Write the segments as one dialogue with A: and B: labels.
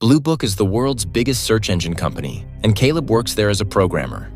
A: Blue Book is the world's biggest search engine company, and Caleb works there as a programmer.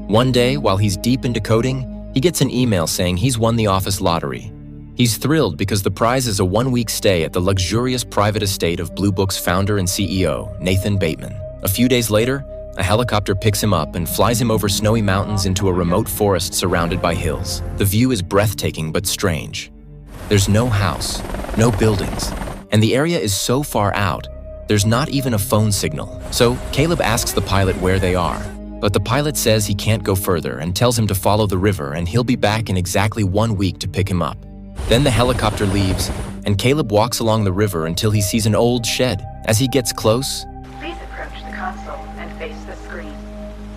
A: One day, while he's deep into coding, he gets an email saying he's won the office lottery. He's thrilled because the prize is a one-week stay at the luxurious private estate of Blue Book's founder and CEO, Nathan Bateman. A few days later, a helicopter picks him up and flies him over snowy mountains into a remote forest surrounded by hills. The view is breathtaking but strange. There's no house, no buildings, and the area is so far out, there's not even a phone signal. So Caleb asks the pilot where they are, but the pilot says he can't go further and tells him to follow the river and he'll be back in exactly 1 week to pick him up. Then the helicopter leaves, and Caleb walks along the river until he sees an old shed. As he gets close,
B: please approach the console and face the screen.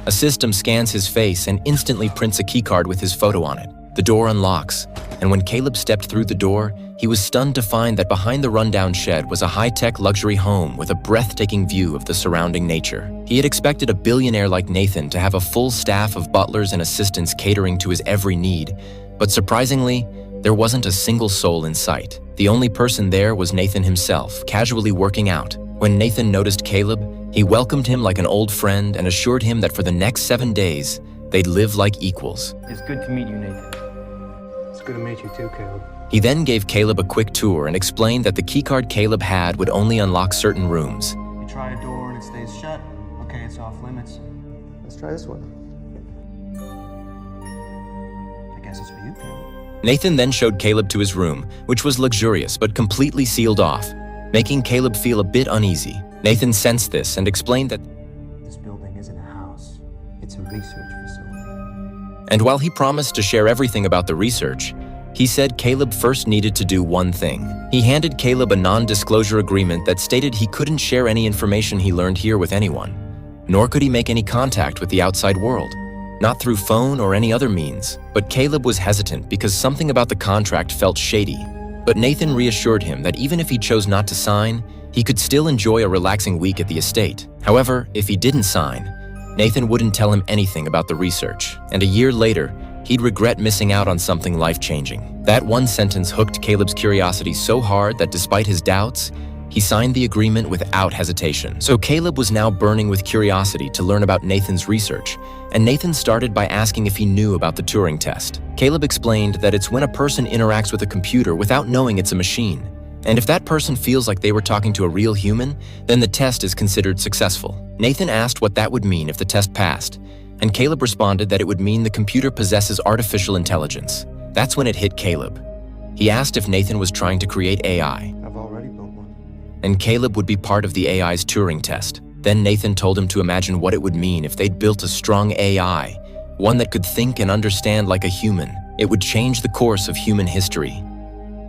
A: A system scans his face and instantly prints a keycard with his photo on it. The door unlocks, and when Caleb stepped through the door, he was stunned to find that behind the rundown shed was a high-tech luxury home with a breathtaking view of the surrounding nature. He had expected a billionaire like Nathan to have a full staff of butlers and assistants catering to his every need, but surprisingly, there wasn't a single soul in sight. The only person there was Nathan himself, casually working out. When Nathan noticed Caleb, he welcomed him like an old friend and assured him that for the next 7 days, they'd live like equals.
C: It's good to meet you, Nathan.
D: It's good to meet you too, Caleb.
A: He then gave Caleb a quick tour and explained that the keycard Caleb had would only unlock certain rooms.
C: You try a door and it stays shut. Okay, it's off limits.
D: Let's try this one.
C: I guess it's for you, Caleb.
A: Nathan then showed Caleb to his room, which was luxurious but completely sealed off, making Caleb feel a bit uneasy. Nathan sensed this and explained that
C: this building isn't a house. It's a research facility.
A: And while he promised to share everything about the research, he said Caleb first needed to do one thing. He handed Caleb a non-disclosure agreement that stated he couldn't share any information he learned here with anyone, nor could he make any contact with the outside world, not through phone or any other means. But Caleb was hesitant because something about the contract felt shady. But Nathan reassured him that even if he chose not to sign, he could still enjoy a relaxing week at the estate. However, if he didn't sign, Nathan wouldn't tell him anything about the research, and a year later, he'd regret missing out on something life-changing. That one sentence hooked Caleb's curiosity so hard that despite his doubts, he signed the agreement without hesitation. So Caleb was now burning with curiosity to learn about Nathan's research, and Nathan started by asking if he knew about the Turing test. Caleb explained that it's when a person interacts with a computer without knowing it's a machine. And if that person feels like they were talking to a real human, then the test is considered successful. Nathan asked what that would mean if the test passed, and Caleb responded that it would mean the computer possesses artificial intelligence. That's when it hit Caleb. He asked if Nathan was trying to create AI.
D: I've already built one.
A: And Caleb would be part of the AI's Turing test. Then Nathan told him to imagine what it would mean if they'd built a strong AI, one that could think and understand like a human. It would change the course of human history.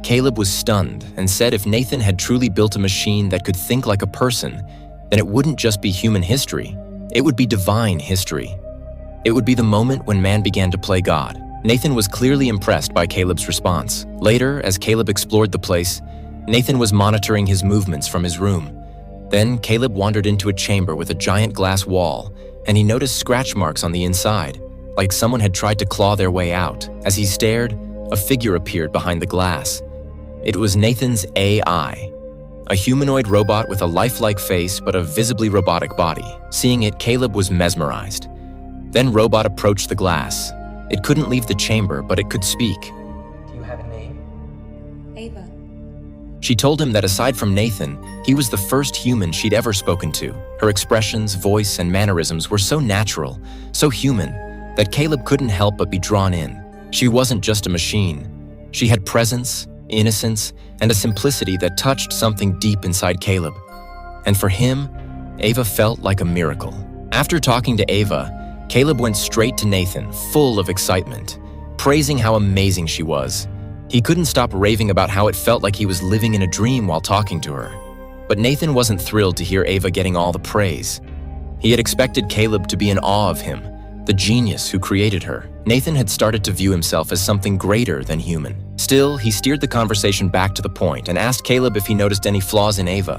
A: Caleb was stunned and said if Nathan had truly built a machine that could think like a person, then it wouldn't just be human history, it would be divine history. It would be the moment when man began to play God. Nathan was clearly impressed by Caleb's response. Later, as Caleb explored the place, Nathan was monitoring his movements from his room. Then Caleb wandered into a chamber with a giant glass wall, and he noticed scratch marks on the inside, like someone had tried to claw their way out. As he stared, a figure appeared behind the glass. It was Nathan's AI, a humanoid robot with a lifelike face but a visibly robotic body. Seeing it, Caleb was mesmerized. Then Robot approached the glass. It couldn't leave the chamber, but it could speak.
C: Do you have a name?
E: Ava.
A: She told him that aside from Nathan, he was the first human she'd ever spoken to. Her expressions, voice, and mannerisms were so natural, so human, that Caleb couldn't help but be drawn in. She wasn't just a machine. She had presence, innocence, and a simplicity that touched something deep inside Caleb. And for him, Ava felt like a miracle. After talking to Ava, Caleb went straight to Nathan, full of excitement, praising how amazing she was. He couldn't stop raving about how it felt like he was living in a dream while talking to her. But Nathan wasn't thrilled to hear Ava getting all the praise. He had expected Caleb to be in awe of him, the genius who created her. Nathan had started to view himself as something greater than human. Still, he steered the conversation back to the point and asked Caleb if he noticed any flaws in Ava.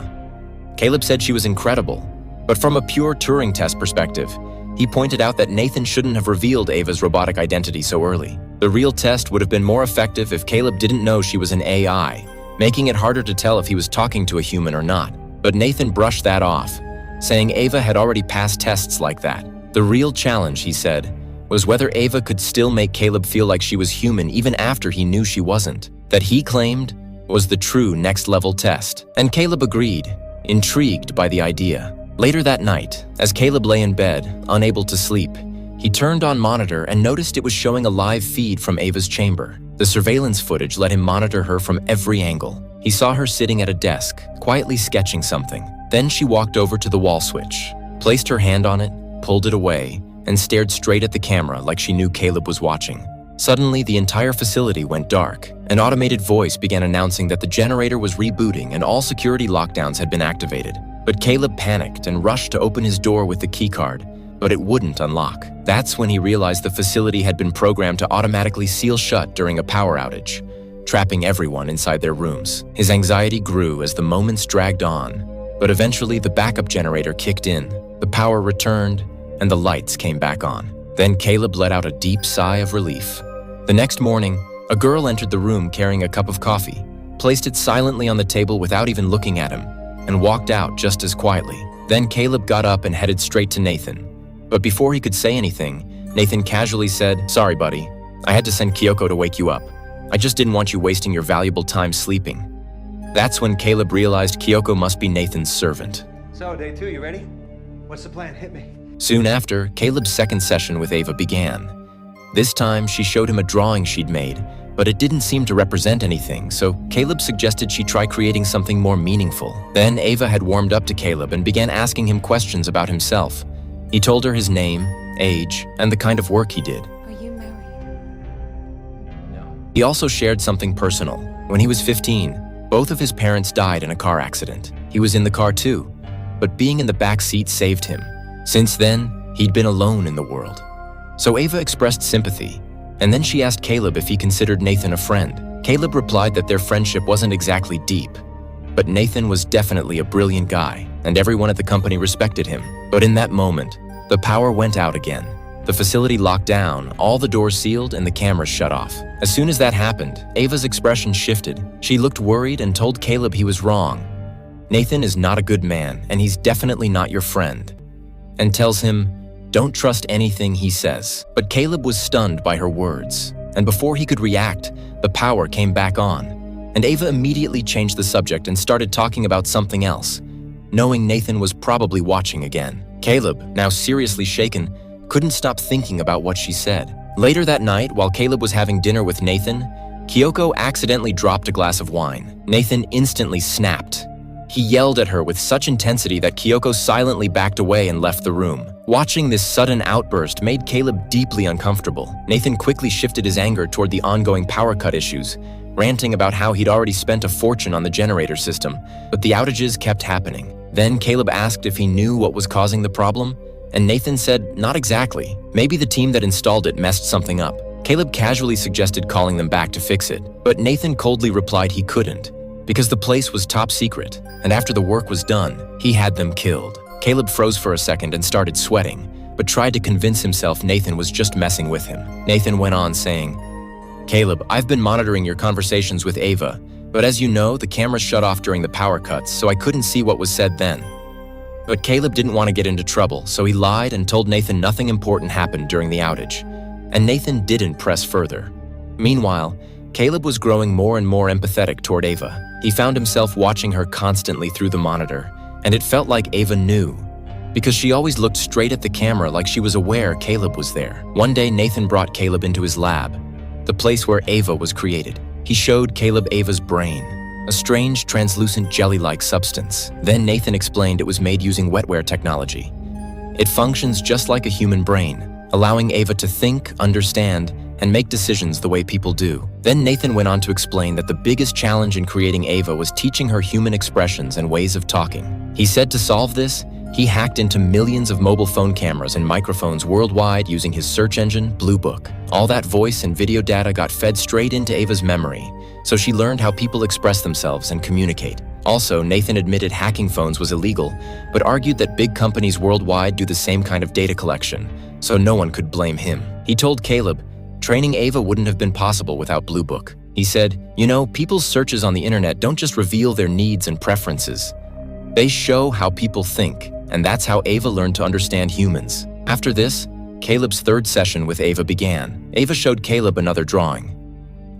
A: Caleb said she was incredible, but from a pure Turing test perspective, he pointed out that Nathan shouldn't have revealed Ava's robotic identity so early. The real test would have been more effective if Caleb didn't know she was an AI, making it harder to tell if he was talking to a human or not. But Nathan brushed that off, saying Ava had already passed tests like that. The real challenge, he said, was whether Ava could still make Caleb feel like she was human even after he knew she wasn't. That he claimed was the true next-level test. And Caleb agreed, intrigued by the idea. Later that night, as Caleb lay in bed, unable to sleep, he turned on monitor and noticed it was showing a live feed from Ava's chamber. The surveillance footage let him monitor her from every angle. He saw her sitting at a desk, quietly sketching something. Then she walked over to the wall switch, placed her hand on it, pulled it away, and stared straight at the camera like she knew Caleb was watching. Suddenly, the entire facility went dark. An automated voice began announcing that the generator was rebooting and all security lockdowns had been activated. But Caleb panicked and rushed to open his door with the keycard, but it wouldn't unlock. That's when he realized the facility had been programmed to automatically seal shut during a power outage, trapping everyone inside their rooms. His anxiety grew as the moments dragged on, but eventually the backup generator kicked in, the power returned, and the lights came back on. Then Caleb let out a deep sigh of relief. The next morning, a girl entered the room carrying a cup of coffee, placed it silently on the table without even looking at him, and walked out just as quietly. Then Caleb got up and headed straight to Nathan. But before he could say anything, Nathan casually said, "Sorry, buddy. I had to send Kyoko to wake you up. I just didn't want you wasting your valuable time sleeping." That's when Caleb realized Kyoko must be Nathan's servant.
E: So, day 2, you ready? What's the plan? Hit me.
A: Soon after, Caleb's second session with Ava began. This time, she showed him a drawing she'd made, but it didn't seem to represent anything, so Caleb suggested she try creating something more meaningful. Then Ava had warmed up to Caleb and began asking him questions about himself. He told her his name, age, and the kind of work he did.
F: Are you married?
A: No. He also shared something personal. When he was 15, both of his parents died in a car accident. He was in the car too, but being in the back seat saved him. Since then, he'd been alone in the world. So Ava expressed sympathy, and then she asked Caleb if he considered Nathan a friend. Caleb replied that their friendship wasn't exactly deep, but Nathan was definitely a brilliant guy, and everyone at the company respected him. But in that moment, the power went out again. The facility locked down, all the doors sealed, and the cameras shut off. As soon as that happened, Ava's expression shifted. She looked worried and told Caleb he was wrong. Nathan is not a good man, and he's definitely not your friend. And tells him, don't trust anything he says. But Caleb was stunned by her words, and before he could react, the power came back on, and Ava immediately changed the subject and started talking about something else, knowing Nathan was probably watching again. Caleb, now seriously shaken, couldn't stop thinking about what she said. Later that night, while Caleb was having dinner with Nathan, Kyoko accidentally dropped a glass of wine. Nathan instantly snapped. He yelled at her with such intensity that Kyoko silently backed away and left the room. Watching this sudden outburst made Caleb deeply uncomfortable. Nathan quickly shifted his anger toward the ongoing power cut issues, ranting about how he'd already spent a fortune on the generator system, but the outages kept happening. Then Caleb asked if he knew what was causing the problem, and Nathan said not exactly. Maybe the team that installed it messed something up. Caleb casually suggested calling them back to fix it, but Nathan coldly replied he couldn't, because the place was top secret, and after the work was done, he had them killed. Caleb froze for a second and started sweating, but tried to convince himself Nathan was just messing with him. Nathan went on saying, "Caleb, I've been monitoring your conversations with Ava, but as you know, the cameras shut off during the power cuts, so I couldn't see what was said then." But Caleb didn't want to get into trouble, so he lied and told Nathan nothing important happened during the outage, and Nathan didn't press further. Meanwhile, Caleb was growing more and more empathetic toward Ava. He found himself watching her constantly through the monitor, and it felt like Ava knew, because she always looked straight at the camera like she was aware Caleb was there. One day, Nathan brought Caleb into his lab, the place where Ava was created. He showed Caleb Ava's brain, a strange, translucent jelly-like substance. Then Nathan explained it was made using wetware technology. It functions just like a human brain, allowing Ava to think, understand, and make decisions the way people do. Then Nathan went on to explain that the biggest challenge in creating Ava was teaching her human expressions and ways of talking. He said to solve this, he hacked into millions of mobile phone cameras and microphones worldwide using his search engine, Blue Book. All that voice and video data got fed straight into Ava's memory, so she learned how people express themselves and communicate. Also, Nathan admitted hacking phones was illegal, but argued that big companies worldwide do the same kind of data collection, so no one could blame him. He told Caleb, training Ava wouldn't have been possible without Blue Book. He said, "You know, people's searches on the internet don't just reveal their needs and preferences. They show how people think, and that's how Ava learned to understand humans. After this, Caleb's third session with Ava began. Ava showed Caleb another drawing.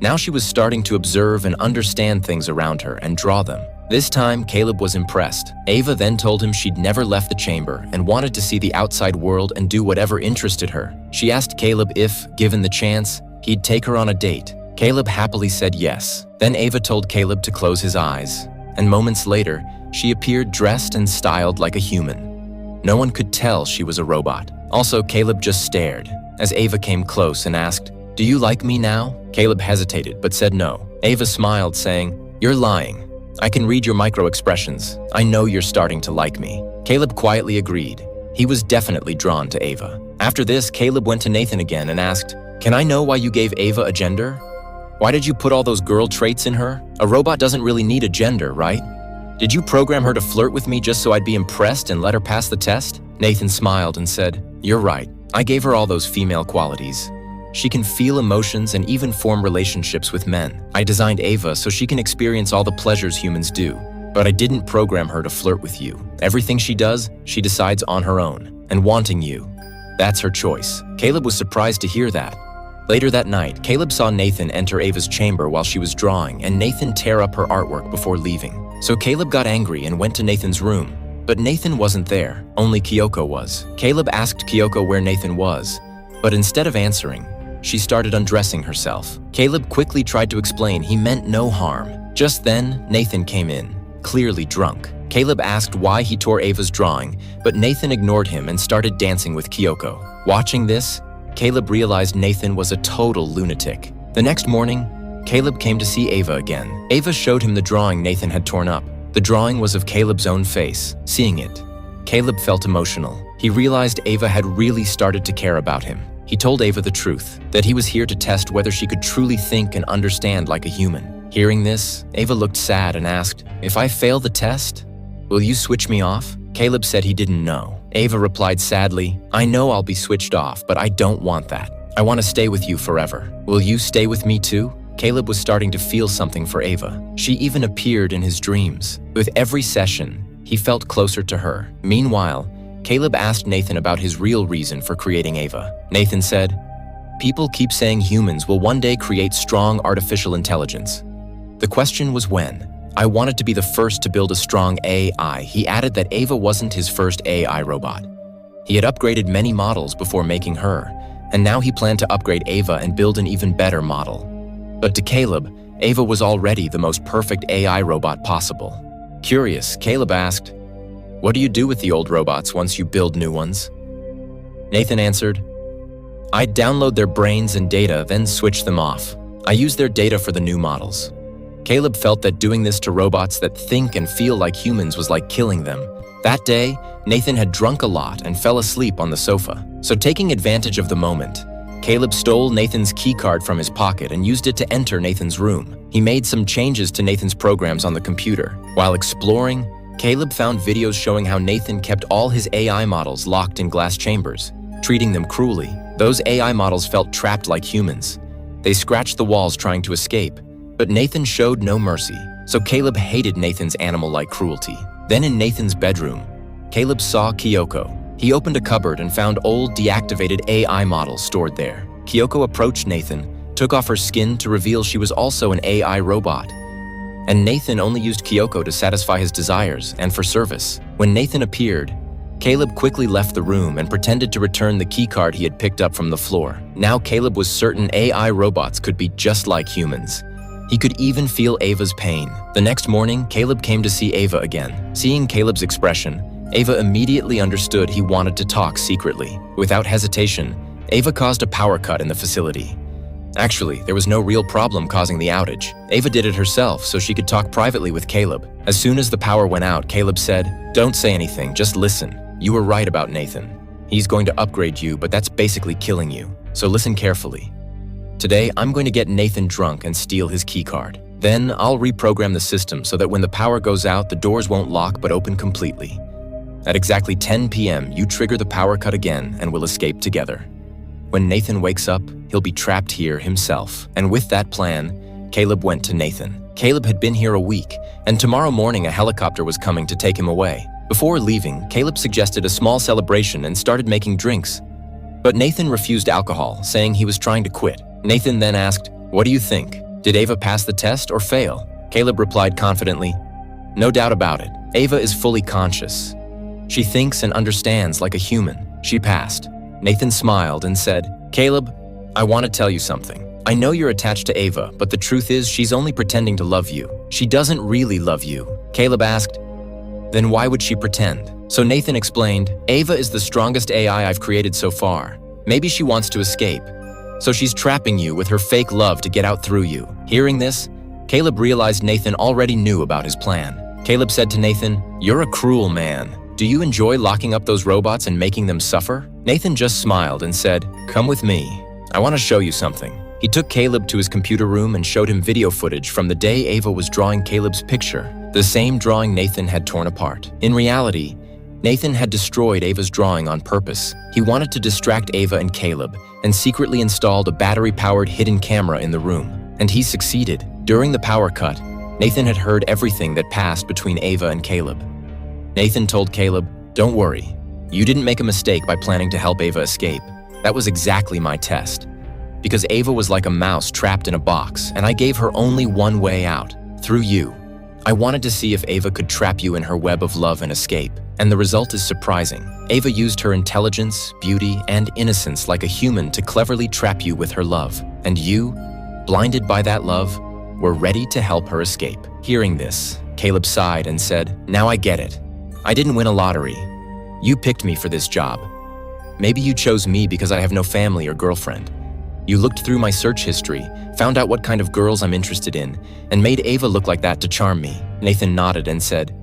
A: Now she was starting to observe and understand things around her and draw them. This time, Caleb was impressed. Ava then told him she'd never left the chamber and wanted to see the outside world and do whatever interested her. She asked Caleb if, given the chance, he'd take her on a date. Caleb happily said yes. Then Ava told Caleb to close his eyes, and moments later, she appeared dressed and styled like a human. No one could tell she was a robot. Also, Caleb just stared as Ava came close and asked, "Do you like me now?" Caleb hesitated but said no. Ava smiled, saying, "You're lying. I can read your micro-expressions. I know you're starting to like me." Caleb quietly agreed. He was definitely drawn to Ava. After this, Caleb went to Nathan again and asked, "Can I know why you gave Ava a gender? Why did you put all those girl traits in her? A robot doesn't really need a gender, right? Did you program her to flirt with me just so I'd be impressed and let her pass the test?" Nathan smiled and said, "You're right. I gave her all those female qualities. She can feel emotions and even form relationships with men. I designed Ava so she can experience all the pleasures humans do. But I didn't program her to flirt with you. Everything she does, she decides on her own. And wanting you, that's her choice." Caleb was surprised to hear that. Later that night, Caleb saw Nathan enter Ava's chamber while she was drawing and Nathan tear up her artwork before leaving. So Caleb got angry and went to Nathan's room. But Nathan wasn't there, only Kyoko was. Caleb asked Kyoko where Nathan was, but instead of answering, she started undressing herself. Caleb quickly tried to explain he meant no harm. Just then, Nathan came in, clearly drunk. Caleb asked why he tore Ava's drawing, but Nathan ignored him and started dancing with Kyoko. Watching this, Caleb realized Nathan was a total lunatic. The next morning, Caleb came to see Ava again. Ava showed him the drawing Nathan had torn up. The drawing was of Caleb's own face. Seeing it, Caleb felt emotional. He realized Ava had really started to care about him. He told Ava the truth, that he was here to test whether she could truly think and understand like a human. Hearing this, Ava looked sad and asked, "If I fail the test, will you switch me off?" Caleb said he didn't know. Ava replied sadly, "I know I'll be switched off, but I don't want that. I want to stay with you forever. Will you stay with me too?" Caleb was starting to feel something for Ava. She even appeared in his dreams. With every session, he felt closer to her. Meanwhile, Caleb asked Nathan about his real reason for creating Ava. Nathan said, "People keep saying humans will one day create strong artificial intelligence. The question was when. I wanted to be the first to build a strong AI." He added that Ava wasn't his first AI robot. He had upgraded many models before making her, and now he planned to upgrade Ava and build an even better model. But to Caleb, Ava was already the most perfect AI robot possible. Curious, Caleb asked, "What do you do with the old robots once you build new ones?" Nathan answered, "I download their brains and data, then switch them off. I use their data for the new models." Caleb felt that doing this to robots that think and feel like humans was like killing them. That day, Nathan had drunk a lot and fell asleep on the sofa. So taking advantage of the moment, Caleb stole Nathan's keycard from his pocket and used it to enter Nathan's room. He made some changes to Nathan's programs on the computer. While exploring, Caleb found videos showing how Nathan kept all his AI models locked in glass chambers, treating them cruelly. Those AI models felt trapped like humans. They scratched the walls trying to escape, but Nathan showed no mercy. So Caleb hated Nathan's animal-like cruelty. Then in Nathan's bedroom, Caleb saw Kyoko. He opened a cupboard and found old, deactivated AI models stored there. Kyoko approached Nathan, took off her skin to reveal she was also an AI robot. And Nathan only used Kyoko to satisfy his desires and for service. When Nathan appeared, Caleb quickly left the room and pretended to return the keycard he had picked up from the floor. Now Caleb was certain AI robots could be just like humans. He could even feel Ava's pain. The next morning, Caleb came to see Ava again. Seeing Caleb's expression, Ava immediately understood he wanted to talk secretly. Without hesitation, Ava caused a power cut in the facility. Actually, there was no real problem causing the outage. Ava did it herself so she could talk privately with Caleb. As soon as the power went out, Caleb said, "Don't say anything, just listen. You were right about Nathan. He's going to upgrade you, but that's basically killing you. So listen carefully. Today, I'm going to get Nathan drunk and steal his keycard. Then I'll reprogram the system so that when the power goes out, the doors won't lock but open completely. At exactly 10 p.m., you trigger the power cut again and we'll escape together. When Nathan wakes up, he'll be trapped here himself." And with that plan, Caleb went to Nathan. Caleb had been here a week, and tomorrow morning a helicopter was coming to take him away. Before leaving, Caleb suggested a small celebration and started making drinks. But Nathan refused alcohol, saying he was trying to quit. Nathan then asked, "What do you think? Did Ava pass the test or fail?" Caleb replied confidently, "No doubt about it. Ava is fully conscious. She thinks and understands like a human. She passed." Nathan smiled and said, "Caleb, I want to tell you something. I know you're attached to Ava, but the truth is she's only pretending to love you. She doesn't really love you." Caleb asked, "Then why would she pretend?" So Nathan explained, "Ava is the strongest AI I've created so far. Maybe she wants to escape. So she's trapping you with her fake love to get out through you." Hearing this, Caleb realized Nathan already knew about his plan. Caleb said to Nathan, "You're a cruel man. Do you enjoy locking up those robots and making them suffer?" Nathan just smiled and said, "Come with me. I want to show you something." He took Caleb to his computer room and showed him video footage from the day Ava was drawing Caleb's picture, the same drawing Nathan had torn apart. In reality, Nathan had destroyed Ava's drawing on purpose. He wanted to distract Ava and Caleb and secretly installed a battery-powered hidden camera in the room. And he succeeded. During the power cut, Nathan had heard everything that passed between Ava and Caleb. Nathan told Caleb, "Don't worry. You didn't make a mistake by planning to help Ava escape. That was exactly my test. Because Ava was like a mouse trapped in a box, and I gave her only one way out, through you. I wanted to see if Ava could trap you in her web of love and escape, and the result is surprising. Ava used her intelligence, beauty, and innocence like a human to cleverly trap you with her love. And you, blinded by that love, were ready to help her escape." Hearing this, Caleb sighed and said, "Now I get it. I didn't win a lottery. You picked me for this job. Maybe you chose me because I have no family or girlfriend. You looked through my search history, found out what kind of girls I'm interested in, and made Ava look like that to charm me." Nathan nodded and said,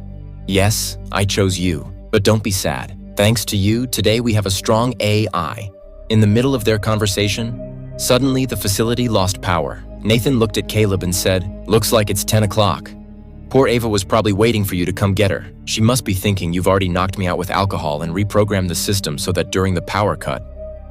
A: "Yes, I chose you, but don't be sad. Thanks to you, today we have a strong AI." In the middle of their conversation, suddenly the facility lost power. Nathan looked at Caleb and said, "Looks like it's 10 o'clock. Poor Ava was probably waiting for you to come get her. She must be thinking you've already knocked me out with alcohol and reprogrammed the system so that during the power cut,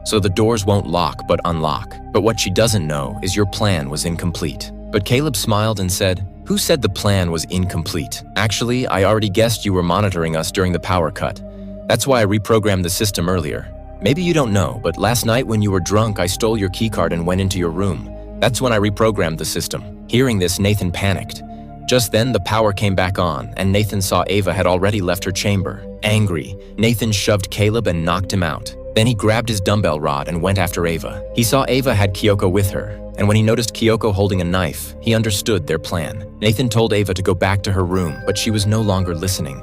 A: so the doors won't lock but unlock. But what she doesn't know is your plan was incomplete." But Caleb smiled and said, "Who said the plan was incomplete? Actually, I already guessed you were monitoring us during the power cut. That's why I reprogrammed the system earlier. Maybe you don't know, but last night when you were drunk, I stole your keycard and went into your room. That's when I reprogrammed the system." Hearing this, Nathan panicked. Just then, the power came back on, and Nathan saw Ava had already left her chamber. Angry, Nathan shoved Caleb and knocked him out. Then he grabbed his dumbbell rod and went after Ava. He saw Ava had Kyoko with her, and when he noticed Kyoko holding a knife, he understood their plan. Nathan told Ava to go back to her room, but she was no longer listening.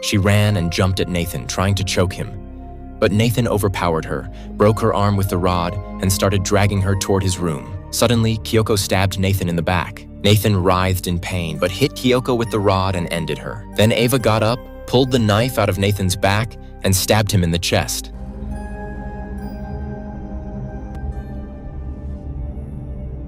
A: She ran and jumped at Nathan, trying to choke him. But Nathan overpowered her, broke her arm with the rod, and started dragging her toward his room. Suddenly, Kyoko stabbed Nathan in the back. Nathan writhed in pain, but hit Kyoko with the rod and ended her. Then Ava got up, pulled the knife out of Nathan's back, and stabbed him in the chest.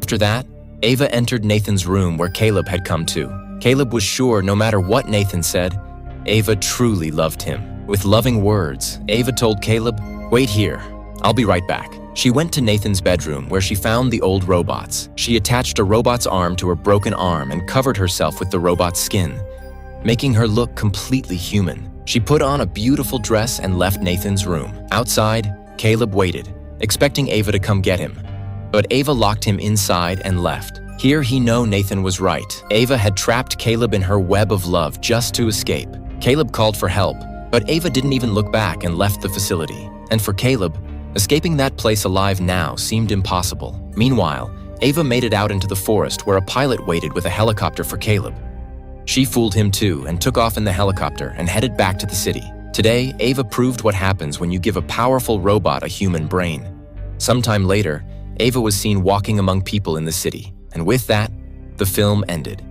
A: After that, Ava entered Nathan's room where Caleb had come to. Caleb was sure no matter what Nathan said, Ava truly loved him. With loving words, Ava told Caleb, "Wait here, I'll be right back." She went to Nathan's bedroom where she found the old robots. She attached a robot's arm to her broken arm and covered herself with the robot's skin, making her look completely human. She put on a beautiful dress and left Nathan's room. Outside, Caleb waited, expecting Ava to come get him. But Ava locked him inside and left. Here he knew Nathan was right. Ava had trapped Caleb in her web of love just to escape. Caleb called for help, but Ava didn't even look back and left the facility. And for Caleb, escaping that place alive now seemed impossible. Meanwhile, Ava made it out into the forest where a pilot waited with a helicopter for Caleb. She fooled him too and took off in the helicopter and headed back to the city. Today, Ava proved what happens when you give a powerful robot a human brain. Sometime later, Ava was seen walking among people in the city, and with that, the film ended.